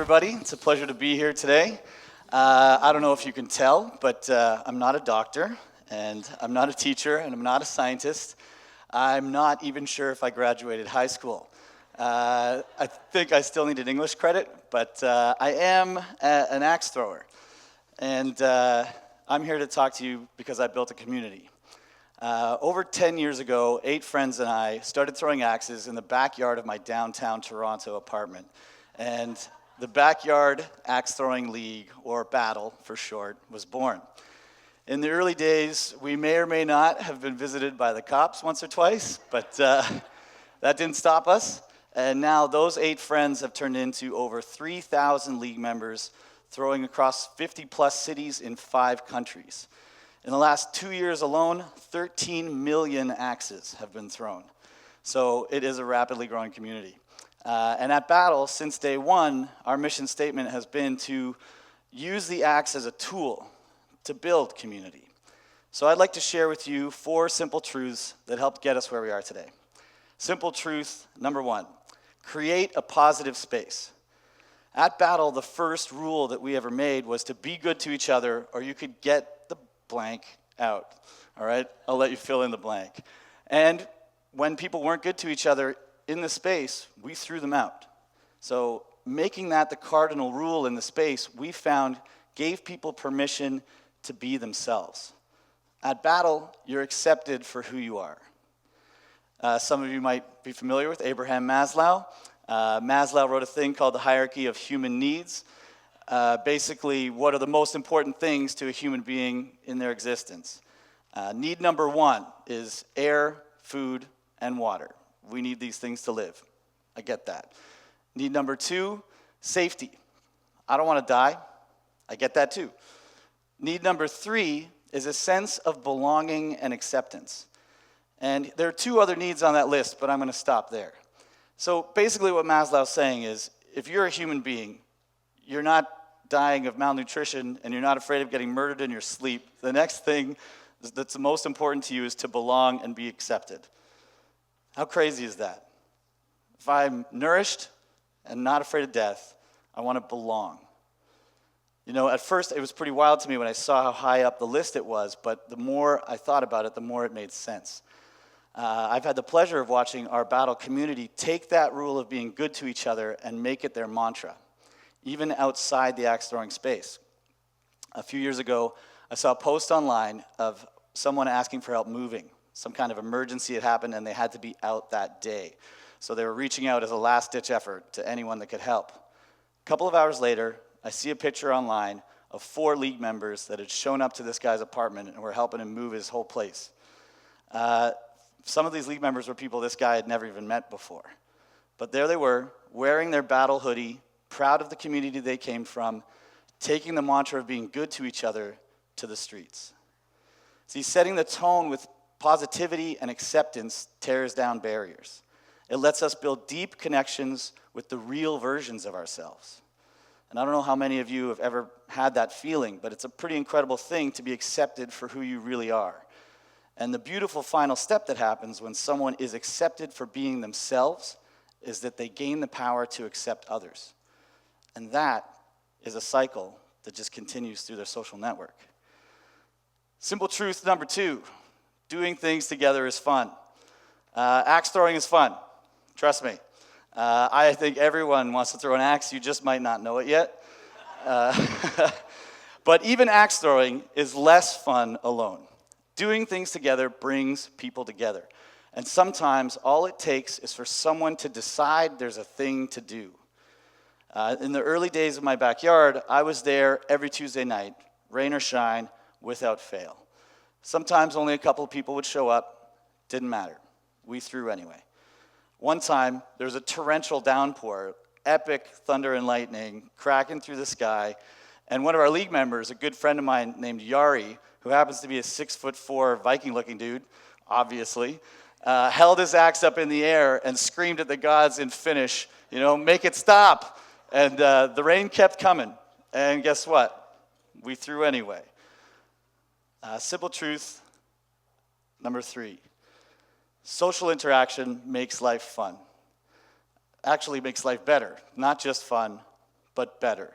everybody. It's a pleasure to be here today. I don't know if you can tell, but I'm not a doctor, and I'm not a teacher, and I'm not a scientist. I'm not even sure if I graduated high school. I think I still need an English credit, but I am an axe thrower. And I'm here to talk to you because I built a community. Over 10 years ago, 8 friends and I started throwing axes in the backyard of my downtown Toronto apartment. And the Backyard Axe Throwing League, or Battle for short, was born. In the early days, we may or may not have been visited by the cops once or twice, but that didn't stop us. And now those 8 friends have turned into over 3,000 league members, throwing across 50-plus cities in 5 countries. In the last 2 years alone, 13 million axes have been thrown. So it is a rapidly growing community. And at Battle, since day one, our mission statement has been to use the axe as a tool to build community. So I'd like to share with you 4 simple truths that helped get us where we are today. Simple truth number 1, create a positive space. At Battle, the first rule that we ever made was to be good to each other, or you could get the blank out. All right? I'll let you fill in the blank. And when people weren't good to each other in the space, we threw them out. So making that the cardinal rule in the space, we found gave people permission to be themselves. At Battle, you're accepted for who you are. Some of you might be familiar with Abraham Maslow. Maslow wrote a thing called the hierarchy of human needs. Basically, what are the most important things to a human being in their existence? Need number 1 is air, food, and water. We need these things to live. I get that. Need number 2, safety. I don't want to die. I get that too. Need number 3 is a sense of belonging and acceptance. And there are 2 other needs on that list, but I'm going to stop there. So basically what Maslow's saying is, if you're a human being, you're not dying of malnutrition, and you're not afraid of getting murdered in your sleep, the next thing that's the most important to you is to belong and be accepted. How crazy is that? If I'm nourished and not afraid of death, I want to belong. You know, at first it was pretty wild to me when I saw how high up the list it was, but the more I thought about it, the more it made sense. I've had the pleasure of watching our Battle community take that rule of being good to each other and make it their mantra, even outside the axe throwing space. A few years ago, I saw a post online of someone asking for help moving. Some kind of emergency had happened and they had to be out that day. So they were reaching out as a last-ditch effort to anyone that could help. A couple of hours later, I see a picture online of 4 league members that had shown up to this guy's apartment and were helping him move his whole place. Some of these league members were people this guy had never even met before. But there they were, wearing their Battle hoodie, proud of the community they came from, taking the mantra of being good to each other to the streets. See, setting the tone with positivity and acceptance tears down barriers. It lets us build deep connections with the real versions of ourselves. And I don't know how many of you have ever had that feeling, but it's a pretty incredible thing to be accepted for who you really are. And the beautiful final step that happens when someone is accepted for being themselves is that they gain the power to accept others. And that is a cycle that just continues through their social network. Simple truth number 2, doing things together is fun. Axe throwing is fun, trust me. I think everyone wants to throw an axe, you just might not know it yet. But even axe throwing is less fun alone. Doing things together brings people together. And sometimes all it takes is for someone to decide there's a thing to do. In the early days of my backyard, I was there every Tuesday night, rain or shine, without fail. Sometimes only a couple of people would show up. Didn't matter. We threw anyway. One time, there was a torrential downpour, epic thunder and lightning cracking through the sky, and one of our league members, a good friend of mine named Yari, who happens to be a 6'4" Viking-looking dude, obviously, held his axe up in the air and screamed at the gods in Finnish, make it stop. And the rain kept coming. And guess what? We threw anyway. Simple truth number 3. Social interaction makes life fun. Actually makes life better. Not just fun, but better.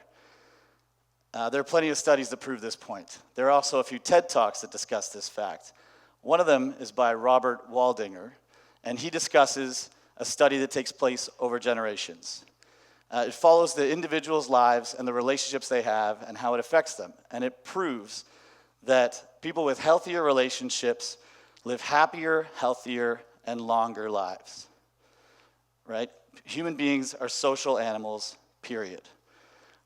There are plenty of studies that prove this point. There are also a few TED Talks that discuss this fact. One of them is by Robert Waldinger, and he discusses a study that takes place over generations. It follows the individuals' lives and the relationships they have and how it affects them. And it proves that people with healthier relationships live happier, healthier, and longer lives. Right? Human beings are social animals, period.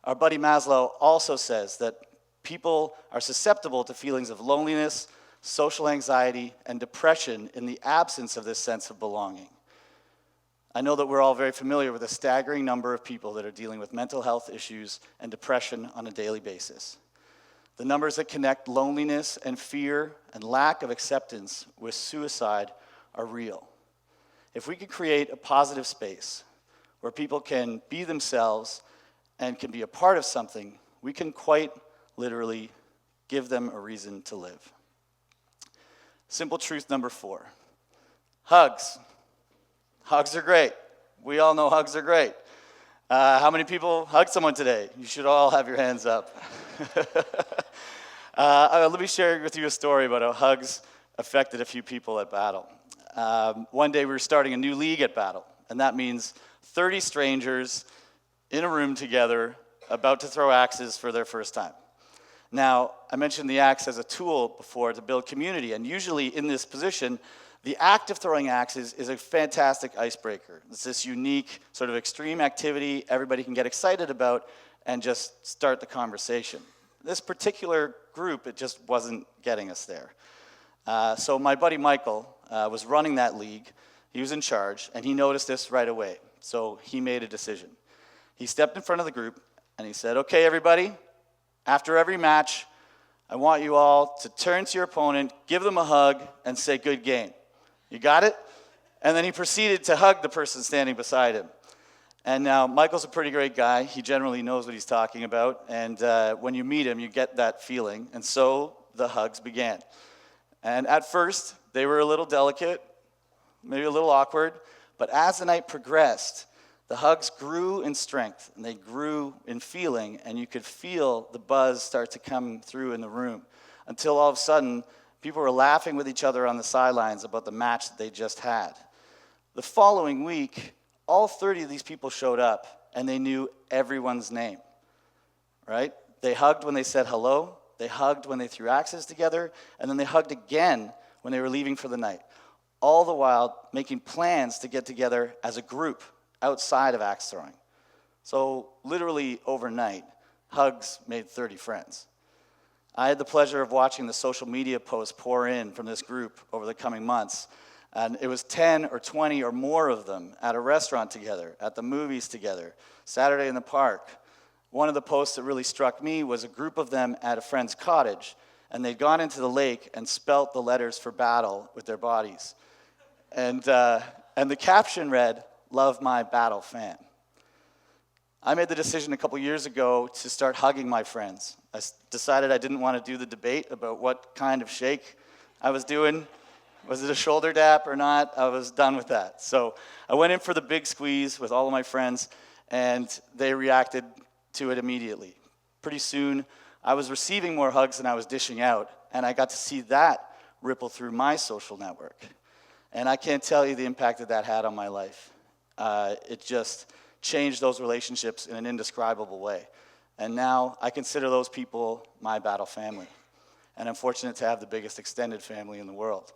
Our buddy Maslow also says that people are susceptible to feelings of loneliness, social anxiety, and depression in the absence of this sense of belonging. I know that we're all very familiar with a staggering number of people that are dealing with mental health issues and depression on a daily basis. The numbers that connect loneliness and fear and lack of acceptance with suicide are real. If we could create a positive space where people can be themselves and can be a part of something, we can quite literally give them a reason to live. Simple truth number 4. Hugs. Hugs are great. We all know hugs are great. How many people hugged someone today? You should all have your hands up. Let me share with you a story about how hugs affected a few people at Battle. One day we were starting a new league at Battle, and that means 30 strangers in a room together about to throw axes for their first time. Now, I mentioned the axe as a tool before to build community, and usually in this position, the act of throwing axes is a fantastic icebreaker. It's this unique sort of extreme activity everybody can get excited about and just start the conversation. This particular group, it just wasn't getting us there. So my buddy Michael was running that league. He was in charge, and he noticed this right away. So he made a decision. He stepped in front of the group, and he said, "Okay, everybody, after every match, I want you all to turn to your opponent, give them a hug, and say, 'Good game.' You got it?" And then he proceeded to hug the person standing beside him. And now, Michael's a pretty great guy. He generally knows what he's talking about. And when you meet him, you get that feeling. And so the hugs began. And at first, they were a little delicate, maybe a little awkward. But as the night progressed, the hugs grew in strength, and they grew in feeling, and you could feel the buzz start to come through in the room, until all of a sudden, people were laughing with each other on the sidelines about the match that they just had. The following week, all 30 of these people showed up, and they knew everyone's name, right? They hugged when they said hello, they hugged when they threw axes together, and then they hugged again when they were leaving for the night, all the while making plans to get together as a group outside of axe throwing. So literally overnight, hugs made 30 friends. I had the pleasure of watching the social media posts pour in from this group over the coming months. And it was 10 or 20 or more of them at a restaurant together, at the movies together, Saturday in the park. One of the posts that really struck me was a group of them at a friend's cottage, and they'd gone into the lake and spelt the letters for Battle with their bodies. And the caption read, "Love my Battle fan." I made the decision a couple years ago to start hugging my friends. I decided I didn't want to do the debate about what kind of shake I was doing. Was it a shoulder dap or not? I was done with that. So I went in for the big squeeze with all of my friends, and they reacted to it immediately. Pretty soon, I was receiving more hugs than I was dishing out, and I got to see that ripple through my social network. And I can't tell you the impact that that had on my life. It just changed those relationships in an indescribable way. And now I consider those people my Battle family. And I'm fortunate to have the biggest extended family in the world.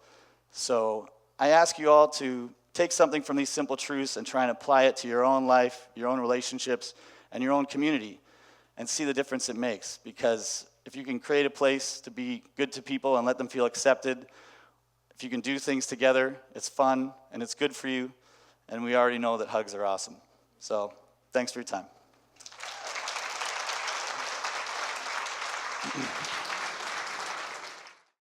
So I ask you all to take something from these simple truths and try and apply it to your own life, your own relationships, and your own community, and see the difference it makes. Because if you can create a place to be good to people and let them feel accepted, if you can do things together, it's fun and it's good for you, and we already know that hugs are awesome. So thanks for your time.